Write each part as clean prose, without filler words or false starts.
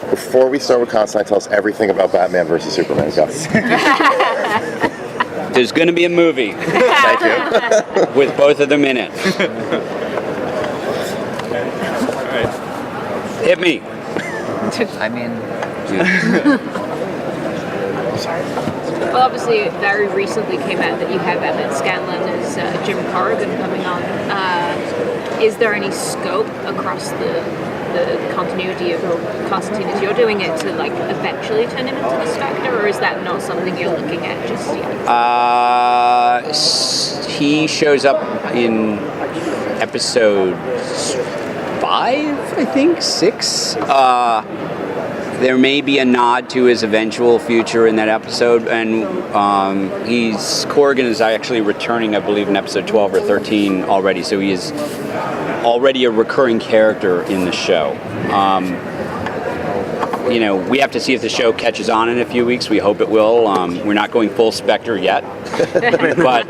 Before we start with Constantine, tell us everything about Batman versus Superman. Go. There's going to be a movie. Thank you. With both of them in it. Hit me. I mean, Well, obviously, it very recently came out that you have Emmett Scanlon as Jim Corrigan coming on. Is there any scope across the continuity of Constantine as you're doing it to like eventually turn him into the Spectre, or is that not something you're looking at just yet? He shows up in episode 5, I think, 6. There may be a nod to his eventual future in that episode, and Corrigan is actually returning, I believe, in episode 12 or 13 already, so he is already a recurring character in the show. We have to see if the show catches on in a few weeks. We hope it will. We're not going full Spectre yet, but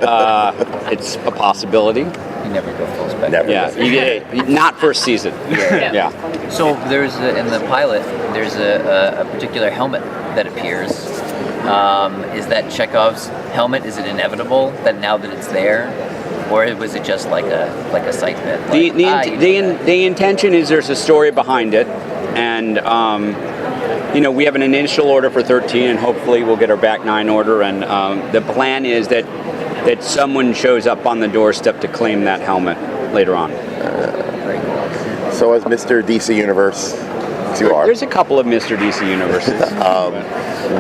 it's a possibility. you never go full Spectre. Yeah, not first season. Yeah. So there's in the pilot, there's a particular helmet that appears. Is that Chekhov's helmet? Is it inevitable that now that it's there, or was it just like a sight bit? The intention is there's a story behind it, and we have an initial order for 13, and hopefully we'll get our back 9 order. And the plan is that someone shows up on the doorstep to claim that helmet later on. Very cool. So as Mr. DC Universe, you are. There's a couple of Mr. DC Universes.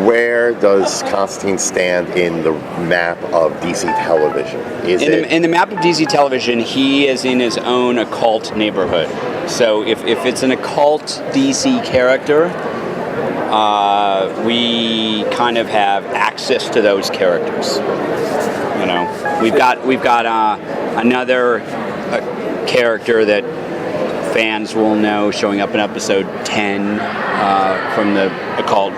Where does Constantine stand in the map of DC television? In the map of DC television, he is in his own occult neighborhood. So if it's an occult DC character, we kind of have access to those characters. We've got another character that fans will know showing up in episode 10 from the occult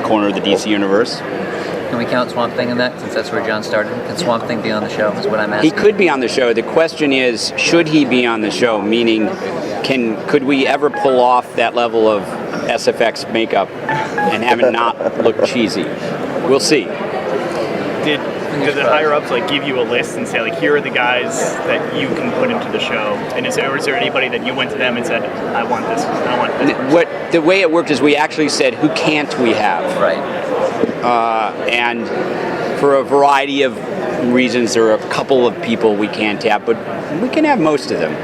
corner of the DC universe. Can we count Swamp Thing in that, since that's where John started? Can Swamp Thing be on the show, is what I'm asking? He could be on the show. The question is, should he be on the show? Meaning, could we ever pull off that level of SFX makeup and have it not look cheesy? We'll see. Did the higher-ups give you a list and say, here are the guys that you can put into the show? And is there anybody that you went to them and said, I want this, I want this? The way it worked is we actually said, who can't we have? Right. And for a variety of reasons, there are a couple of people we can't have, but we can have most of them.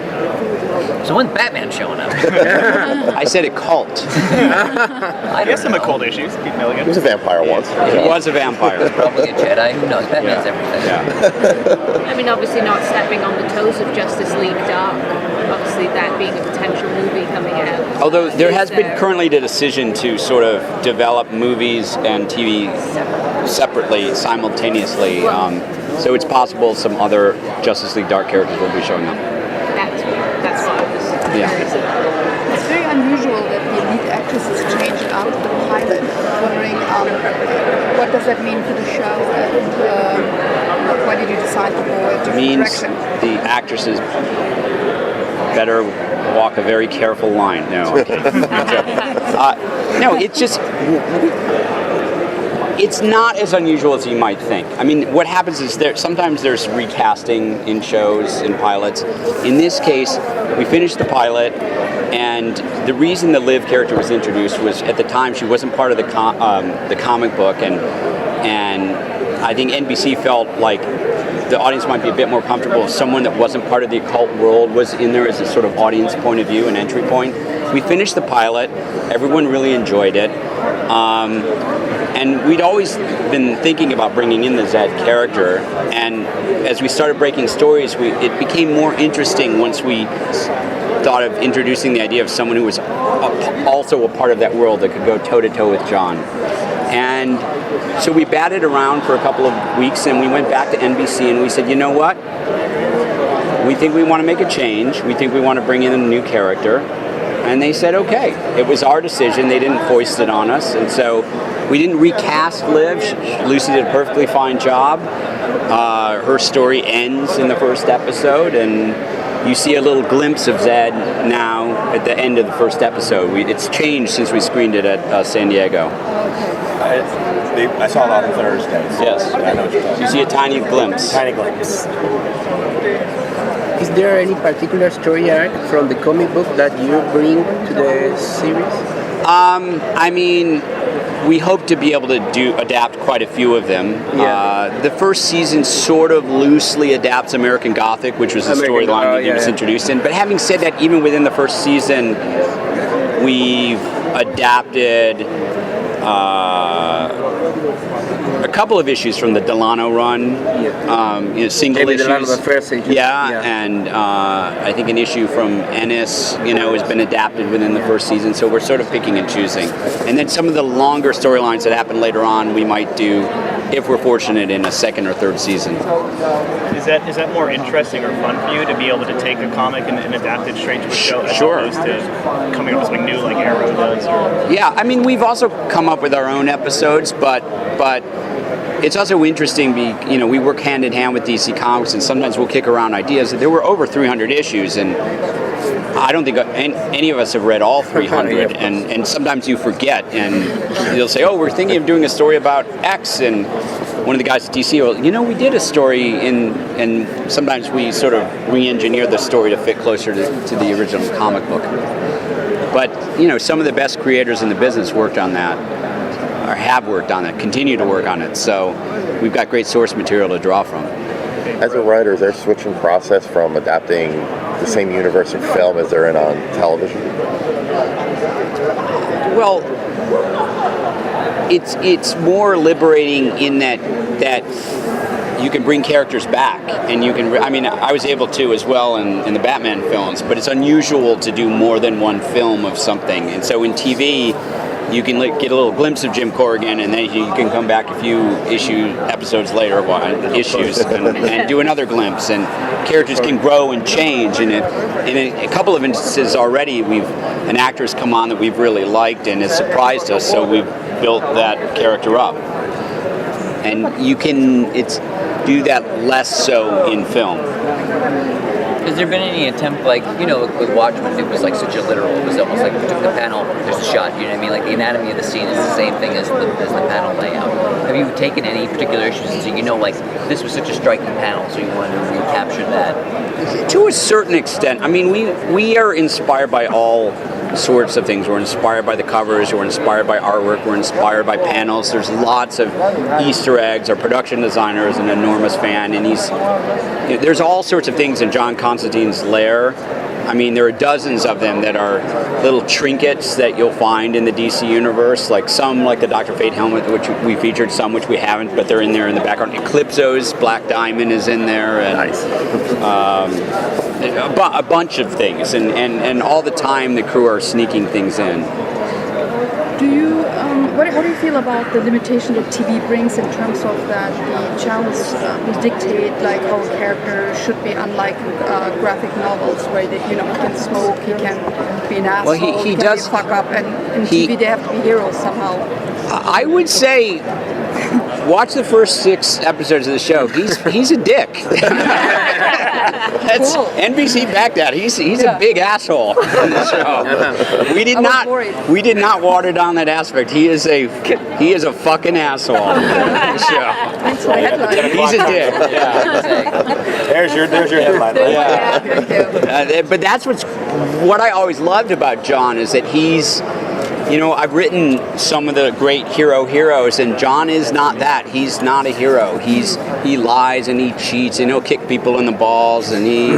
So when's Batman showing up? I said a cult. I guess some occult issues. Pete Milligan. He was a vampire once. He was a vampire. Probably a Jedi. Who knows? Batman's everything. Yeah. I mean, obviously not stepping on the toes of Justice League Dark. Obviously that being a potential movie coming out. Although there has been currently the decision to sort of develop movies and TV separately, simultaneously. So it's possible some other Justice League Dark characters will be showing up. That's what I was curious about. It's very unusual that the lead actresses change out of the pilot. I'm wondering, what does that mean for the show, and why did you decide to go a different direction? The actresses better walk a very careful line. No, no, it's just... It's not as unusual as you might think. I mean, what happens is sometimes there's recasting in shows, in pilots. In this case, we finished the pilot, and the reason the Liv character was introduced was at the time she wasn't part of the comic book, and I think NBC felt like the audience might be a bit more comfortable if someone that wasn't part of the occult world was in there as a sort of audience point of view, an entry point. We finished the pilot. Everyone really enjoyed it. And we'd always been thinking about bringing in the Zed character, and as we started breaking stories, it became more interesting once we thought of introducing the idea of someone who was also a part of that world that could go toe-to-toe with John. And so we batted around for a couple of weeks, and we went back to NBC and we said, you know what? We think we want to make a change. We think we want to bring in a new character. And they said, okay. It was our decision. They didn't foist it on us. And so we didn't recast Liv. Lucy did a perfectly fine job. Her story ends in the first episode, and you see a little glimpse of Zed now at the end of the first episode. It's changed since we screened it at San Diego. I saw it on Thursdays. Yes. I know what you're talking You see a tiny glimpse. Tiny glimpse. Is there any particular story arc from the comic book that you bring to the series? I mean, we hope to be able to adapt quite a few of them. Yeah. The first season sort of loosely adapts American Gothic, which was the storyline that was introduced in. But having said that, even within the first season, we've adapted a couple of issues from the Delano run, single Maybe issues. Delano, the first issue. And I think an issue from Ennis, has been adapted within the first season. So we're sort of picking and choosing. And then some of the longer storylines that happen later on, we might do, if we're fortunate, in a second or third season. Is that more interesting or fun for you to be able to take a comic and adapt it straight to a show as Sure. opposed to coming up with something new like Arrow does? Or... Yeah, I mean, we've also come up with our own episodes, but it's also interesting. We work hand in hand with DC Comics, and sometimes we'll kick around ideas. There were over 300 issues, and I don't think any of us have read all 300. And sometimes you forget, and you'll say, "Oh, we're thinking of doing a story about X," and one of the guys at DC will, we did a story and sometimes we sort of re-engineer the story to fit closer to the original comic book. But, some of the best creators in the business worked on that, or have worked on it, continue to work on it. So we've got great source material to draw from. As a writer, is there a switching process from adapting the same universe of film as they're in on television? Well, it's more liberating in that you can bring characters back, and you can. I was able to as well in the Batman films, but it's unusual to do more than one film of something. And so in TV, you can get a little glimpse of Jim Corrigan, and then you can come back a few episodes later, and do another glimpse. And characters can grow and change. And in a couple of instances already, an actor's come on that we've really liked and has surprised us. So we've built that character up. And you can do that less so in film. Has there been any attempt, with Watchmen, it was such a literal, it was almost like we took the panel, there's a shot, you know what I mean? Like the anatomy of the scene is the same thing as the panel layout. Have you taken any particular issues and said, this was such a striking panel, so you wanted to recapture that? To a certain extent. We are inspired by all sorts of things. We're inspired by the covers, we're inspired by artwork, we're inspired by panels. There's lots of Easter eggs. Our production designer is an enormous fan, and there's all sorts of things in John Constantine's lair. There are dozens of them that are little trinkets that you'll find in the DC universe, like the Dr. Fate helmet, which we featured, some which we haven't, but they're in there in the background. Eclipso's Black Diamond is in there, and Nice. A bunch of things, and all the time the crew are sneaking things in. Do you, how do you feel about the limitations that TV brings in terms of that the channels will dictate how a character should be, unlike graphic novels where he can smoke, he can be an asshole, Well, he can does be a fuck up, and in TV they have to be heroes somehow. I would say, watch the first 6 episodes of the show. He's a dick. That's Cool. NBC backed that. He's a big asshole in the show. We did not water down that aspect. He is a fucking asshole in the show. Thanks for the headline. He's a dick. Yeah. There's your headline. Right? Yeah. Thank you. But that's what I always loved about John is that he's. I've written some of the great heroes, and John is not that. He's not a hero. He lies and he cheats, and he'll kick people in the balls, and he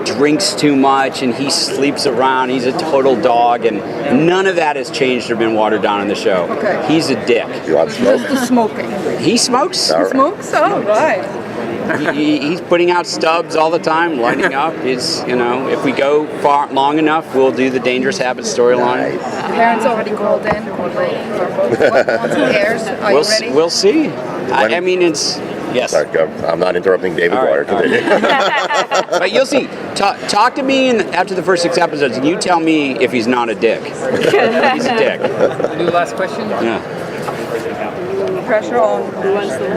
drinks too much, and he sleeps around. He's a total dog, and none of that has changed or been watered down in the show. Okay. He's a dick. You want smoke? Just the smoking. He smokes. All right. Smokes? Oh, right. He's putting out stubs all the time, lighting up. If we go long enough, we'll do the Dangerous Habits storyline. Parents already called in. Once it airs, are you ready? We'll see. It's yes. Sorry, go. I'm not interrupting David Goyer. Continue. But you'll see. Talk to me after the first 6 episodes, and you tell me if he's not a dick. He's a dick. Do last question? Yeah. Pressure on.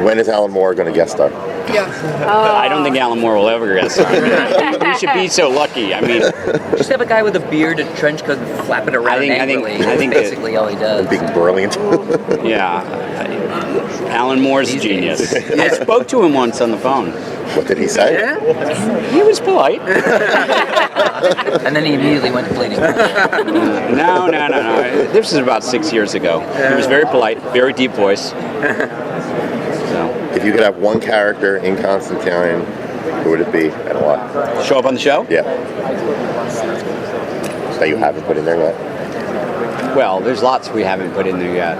When is Alan Moore going to guest star? Yeah. I don't think Alan Moore will ever get signed. We should be so lucky. I mean, Just have a guy with a beard, a trench coat, and flap it around I think That's basically all he does. Being brilliant. yeah. Alan Moore's a genius. I spoke to him once on the phone. What did he say? He was polite. And then he immediately went to bleeding. No. This is about 6 years ago. He was very polite, very deep voice. So, If you could have one character in Constantine, who would it be and why? show up on the show? Yeah. That you haven't put in there yet? Well, there's lots we haven't put in there yet.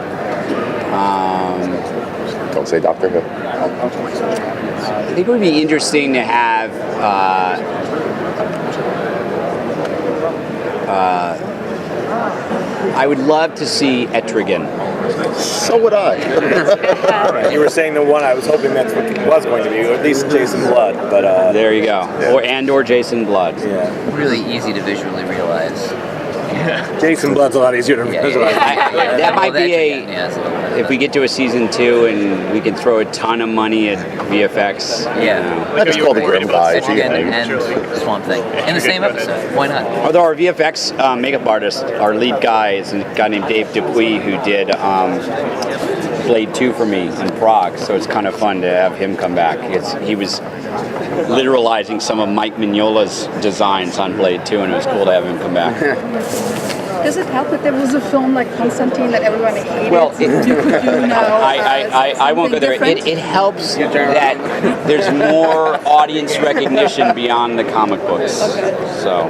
Don't say Doctor Who. I think it would be interesting to have I would love to see Etrigan. So would I. You were saying the one I was hoping that's what it was going to be, or at least Jason Blood, but There you go. Or Jason Blood. yeah, Really easy to visually realize. Jason Blood's a lot easier to visualize. That might be Yes, a little bit. if we get to a season 2 and we can throw a ton of money at VFX. Yeah. I just called the Grim Guys. Etrigan and Swamp Thing in the same episode. Why not? Although our VFX makeup artist, our lead guy, is a guy named Dave Dupuis who did Blade 2 for me in Prague, so it's kind of fun to have him come back. He was literalizing some of Mike Mignola's designs on Blade 2, and it was cool to have him come back. Does it help that there was a film like Constantine that everyone hated? Well, you could do now. I won't go there. It helps that there's more audience recognition beyond the comic books. Okay. So